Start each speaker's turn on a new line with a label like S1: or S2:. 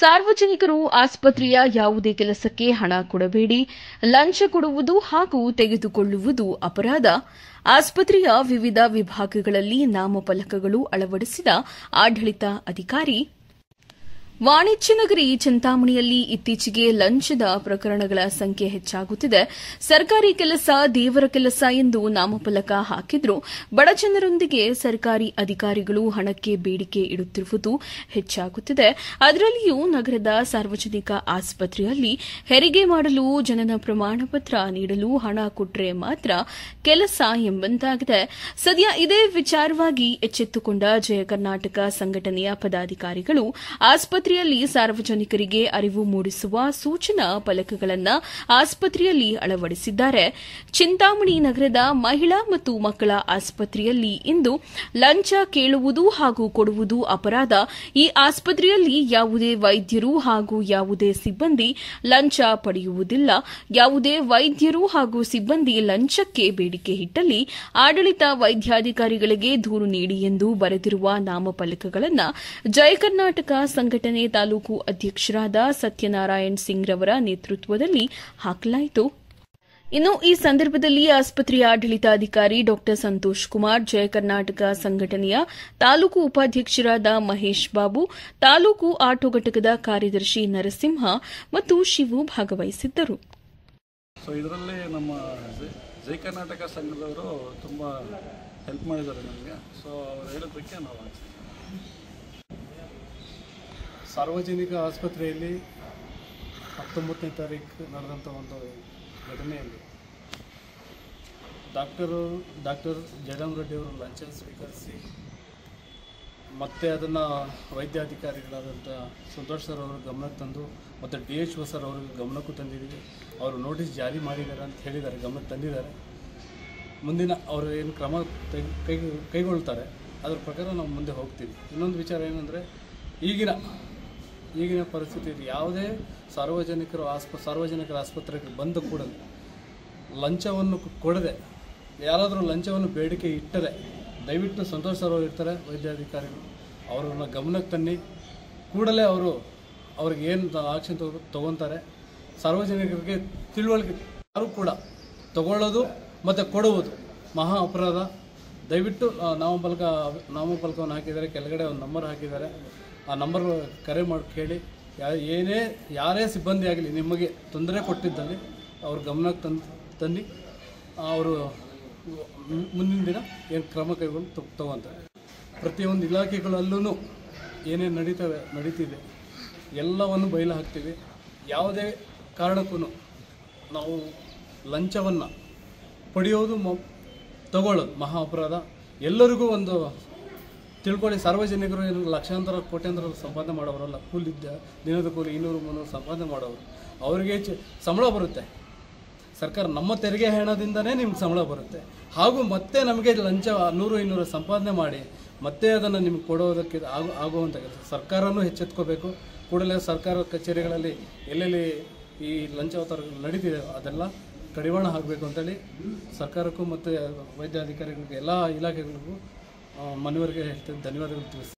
S1: ಸಾರ್ವಜನಿಕರು ಆಸ್ಪತ್ರೆಯ ಯಾವುದೇ ಕೆಲಸಕ್ಕೆ ಹಣ ಕೊಡಬೇಡಿ, ಲಂಚ ಕೊಡುವುದು ಹಾಗೂ ತೆಗೆದುಕೊಳ್ಳುವುದು ಅಪರಾಧ. ಆಸ್ಪತ್ರೆಯ ವಿವಿಧ ವಿಭಾಗಗಳಲ್ಲಿ ನಾಮಫಲಕಗಳು ಅಳವಡಿಸಿದ ಆಡಳಿತ ಅಧಿಕಾರಿ. ವಾಣಿಜ್ಯ ನಗರಿ ಚಿಂತಾಮಣಿಯಲ್ಲಿ ಇತ್ತೀಚೆಗೆ ಲಂಚದ ಪ್ರಕರಣಗಳ ಸಂಖ್ಯೆ ಹೆಚ್ಚಾಗುತ್ತಿದೆ. ಸರ್ಕಾರಿ ಕೆಲಸ ದೇವರ ಕೆಲಸ ಎಂದು ನಾಮಫಲಕ ಹಾಕಿದ್ರೂ ಬಡಜನರೊಂದಿಗೆ ಸರ್ಕಾರಿ ಅಧಿಕಾರಿಗಳು ಹಣಕ್ಕೆ ಬೇಡಿಕೆ ಇಡುತ್ತಿರುವುದು ಹೆಚ್ಚಾಗುತ್ತಿದೆ. ಅದರಲ್ಲಿಯೂ ನಗರದ ಸಾರ್ವಜನಿಕ ಆಸ್ಪತ್ರೆಯಲ್ಲಿ ಹೆರಿಗೆ ಮಾಡಲು ಜನನ ಪ್ರಮಾಣ ಪತ್ರ ನೀಡಲು ಹಣ ಕೊಟ್ಟರೆ ಮಾತ್ರ ಕೆಲಸ ಎಂಬಂತಾಗಿದೆ. ಸದ್ಯ ಇದೇ ವಿಚಾರವಾಗಿ ಎಚ್ಚೆತ್ತುಕೊಂಡ ಜಯ ಕರ್ನಾಟಕ ಸಂಘಟನೆಯ ಪದಾಧಿಕಾರಿಗಳು ಆಸ್ಪತ್ರೆಯಲ್ಲಿ ಸಾರ್ವಜನಿಕರಿಗೆ ಅರಿವು ಮೂಡಿಸುವ ಸೂಚನಾ ಫಲಕಗಳನ್ನು ಆಸ್ಪತ್ರೆಯಲ್ಲಿ ಅಳವಡಿಸಿದ್ದಾರೆ. ಚಿಂತಾಮಣಿ ನಗರದ ಮಹಿಳಾ ಮತ್ತು ಮಕ್ಕಳ ಆಸ್ಪತ್ರೆಯಲ್ಲಿ ಇಂದು ಲಂಚ ಕೇಳುವುದು ಹಾಗೂ ಕೊಡುವುದು ಅಪರಾಧ. ಈ ಆಸ್ಪತ್ರೆಯಲ್ಲಿ ಯಾವುದೇ ವೈದ್ಯರು ಹಾಗೂ ಯಾವುದೇ ಸಿಬ್ಬಂದಿ ಲಂಚ ಪಡೆಯುವುದಿಲ್ಲ. ಯಾವುದೇ ವೈದ್ಯರು ಹಾಗೂ ಸಿಬ್ಬಂದಿ ಲಂಚಕ್ಕೆ ಬೇಡಿಕೆ ಇಟ್ಟಲ್ಲಿ ಆಡಳಿತ ವೈದ್ಯಾಧಿಕಾರಿಗಳಿಗೆ ದೂರು ನೀಡಿ ಎಂದು ಬರೆದಿರುವ ನಾಮಫಲಕಗಳನ್ನು ಜಯ ಕರ್ನಾಟಕ ಸಂಘಟನೆ ತಾಲೂಕು ಅಧ್ಯಕ್ಷರಾದ ಸತ್ಯನಾರಾಯಣ್ ಸಿಂಗ್ ರವರ ನೇತೃತ್ವದಲ್ಲಿ ಹಾಕಲಾಯಿತು. ಇನ್ನು ಈ ಸಂದರ್ಭದಲ್ಲಿ ಆಸ್ಪತ್ರೆಯ ಆಡಳಿತಾಧಿಕಾರಿ ಡಾ ಸಂತೋಷ್ ಕುಮಾರ್, ಜಯ ಕರ್ನಾಟಕ ಸಂಘಟನೆಯ ತಾಲೂಕು ಉಪಾಧ್ಯಕ್ಷರಾದ ಮಹೇಶ್ ಬಾಬು, ತಾಲೂಕು ಆಟೋ ಘಟಕದ ಕಾರ್ಯದರ್ಶಿ ನರಸಿಂಹ ಮತ್ತು ಶಿವು ಭಾಗವಹಿಸಿದ್ದರು.
S2: ಇದರಲ್ಲಿ ನಮ್ಮ ಜಯ ಕರ್ನಾಟಕ ಸಂಘದವರು ತುಂಬ ಹೆಲ್ಪ್ ಮಾಡಿದ್ದಾರೆ ನಮಗೆ. ಅವ್ರು ಹೇಳೋದಕ್ಕೆ ನಾವು
S3: ಸಾರ್ವಜನಿಕ ಆಸ್ಪತ್ರೆಯಲ್ಲಿ 19ನೇ ತಾರೀಕು ನಡೆದಂಥ ಒಂದು ಘಟನೆಯಲ್ಲಿ ಡಾಕ್ಟರ್ ಜಯರಾಮ್ ರೆಡ್ಡಿ ಅವರು ಲಂಚ ಸ್ವೀಕರಿಸಿ ಮತ್ತೆ ಅದನ್ನು ವೈದ್ಯಾಧಿಕಾರಿಗಳಾದಂಥ ಸಂತೋಷ್ ಸರ್ ಅವರ ಗಮನಕ್ಕೆ ತಂದು ಮತ್ತು DHO ಸರ್ ಅವ್ರಿಗೆ ಗಮನಕ್ಕೂ ತಂದಿದ್ದೀವಿ. ಅವರು ನೋಟಿಸ್ ಜಾರಿ ಮಾಡಿದ್ದಾರೆ ಅಂತ ಹೇಳಿದ್ದಾರೆ, ಗಮನಕ್ಕೆ ತಂದಿದ್ದಾರೆ. ಮುಂದಿನ ಅವರು ಏನು ಕ್ರಮ ಕೈಗೊಳ್ತಾರೆ ಅದ್ರ ಪ್ರಕಾರ ನಾವು ಮುಂದೆ ಹೋಗ್ತೀವಿ. ಇನ್ನೊಂದು ವಿಚಾರ ಏನಂದರೆ ಈಗಿನ ಪರಿಸ್ಥಿತಿ ಯಾವುದೇ ಸಾರ್ವಜನಿಕರ ಆಸ್ಪತ್ರೆಗೆ ಬಂದ ಕೂಡಲೇ ಲಂಚವನ್ನು ಕೊಡದೆ ಯಾರಾದರೂ ಲಂಚವನ್ನು ಬೇಡಿಕೆ ಇಟ್ಟರೆ ದಯವಿಟ್ಟು ಸಂತೋಷ್ ಸರ್ ಅವರು ಇರ್ತಾರೆ ವೈದ್ಯಾಧಿಕಾರಿಗಳು, ಅವರನ್ನು ಗಮನಕ್ಕೆ ತನ್ನಿ. ಕೂಡಲೇ ಅವ್ರಿಗೆ ಏನು ಆಕ್ಷನ್ ತಗೊತಾರೆ. ಸಾರ್ವಜನಿಕರಿಗೆ ತಿಳುವಳಿಕೆ ಯಾರು ಕೂಡ ತಗೊಳ್ಳೋದು ಮತ್ತು ಕೊಡುವುದು ಮಹಾ ಅಪರಾಧ. ದಯವಿಟ್ಟು ನಾಮಫಲಕವನ್ನು ಹಾಕಿದ್ದಾರೆ, ಕೆಳಗಡೆ ಒಂದು ನಂಬರ್ ಹಾಕಿದ್ದಾರೆ. ಆ ನಂಬರ್ ಕರೆ ಮಾಡಿ ಕೇಳಿ, ಯಾರೇ ಸಿಬ್ಬಂದಿ ಆಗಲಿ ನಿಮಗೆ ತೊಂದರೆ ಕೊಟ್ಟಿದ್ದಲ್ಲಿ ಅವ್ರ ಗಮನಕ್ಕೆ ತಂದು ಅವರು ಮುಂದಿನ ದಿನ ಏನು ಕ್ರಮ ಕೈಗೊಂಡು ತಗೊತಾರೆ. ಪ್ರತಿಯೊಂದು ಇಲಾಖೆಗಳಲ್ಲೂ ಏನೇನು ನಡೀತಿದೆ ಎಲ್ಲವನ್ನು ಬಯಲು ಹಾಕ್ತೀವಿ. ಯಾವುದೇ ಕಾರಣಕ್ಕೂ ನಾವು ಲಂಚವನ್ನು ಪಡೆಯೋದು ತಗೊಳ್ಳೋದು ಮಹಾ ಅಪರಾಧ. ಎಲ್ಲರಿಗೂ ಒಂದು ತಿಳ್ಕೊಳ್ಳಿ, ಸಾರ್ವಜನಿಕರು ಏನು ಲಕ್ಷಾಂತರ ಕೋಟ್ಯಾಂತರ ಸಂಪಾದನೆ ಮಾಡೋರಲ್ಲ, ದಿನದ ಕೂಲಿ 200-300 ಸಂಪಾದನೆ ಮಾಡೋರು. ಅವರಿಗೆ ಸಂಬಳ ಬರುತ್ತೆ, ಸರ್ಕಾರ ನಮ್ಮ ತೆರಿಗೆ ಹಣದಿಂದನೇ ನಿಮ್ಗೆ ಸಂಬಳ ಬರುತ್ತೆ. ಹಾಗೂ ಮತ್ತೆ ನಮಗೆ ಲಂಚ 100-200 ಸಂಪಾದನೆ ಮಾಡಿ ಮತ್ತೆ ಅದನ್ನು ನಿಮ್ಗೆ ಕೊಡೋದಕ್ಕೆ ಆಗುವಂಥ ಕೆಲಸ ಸರ್ಕಾರನೂ ಎಚ್ಚೆತ್ಕೋಬೇಕು. ಕೂಡಲೇ ಸರ್ಕಾರ ಕಚೇರಿಗಳಲ್ಲಿ ಎಲ್ಲೆಲ್ಲಿ ಈ ಲಂಚ ನಡೀತಿದೆ ಅದೆಲ್ಲ ಕಡಿವಾಣ ಹಾಕಬೇಕು ಅಂತೇಳಿ ಸರ್ಕಾರಕ್ಕೂ ಮತ್ತು ವೈದ್ಯಾಧಿಕಾರಿಗಳಿಗೆ ಎಲ್ಲ ಇಲಾಖೆಗಳಿಗೂ ಮನವರಿಕೆ ಹೇಳ್ತೇನೆ. ಧನ್ಯವಾದಗಳು ತಿಳಿಸ್ತೀನಿ.